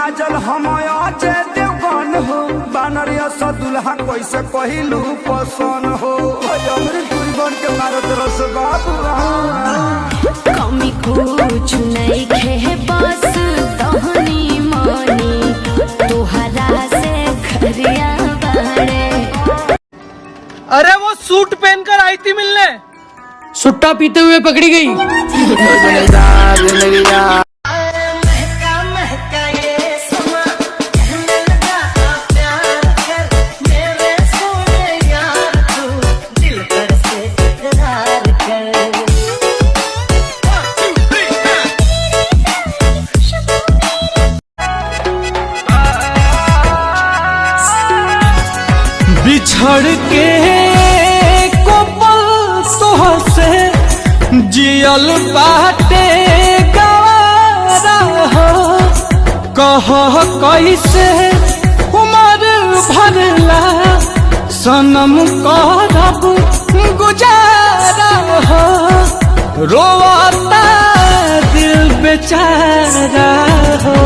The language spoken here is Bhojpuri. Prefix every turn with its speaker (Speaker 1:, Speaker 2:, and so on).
Speaker 1: काजल हम अजय देवगन हो बानरिया सा दुल्हा कैसे कहलू पसंद हो अमृत पूरी बन के मारत रस बाबू
Speaker 2: कमी कुछ नहीं खे बस तहनी मनी तोहरा से खरिया बाड़े।
Speaker 3: अरे वो सूट पहनकर आई थी मिलने,
Speaker 4: सुट्टा पीते हुए पकड़ी गई।
Speaker 3: बिछड़ के कोपल सोह से जियल बाटे गवारा हो कह कैसे उमर भरला सनम करब गुजारा हो रोता दिल बेचारा हो।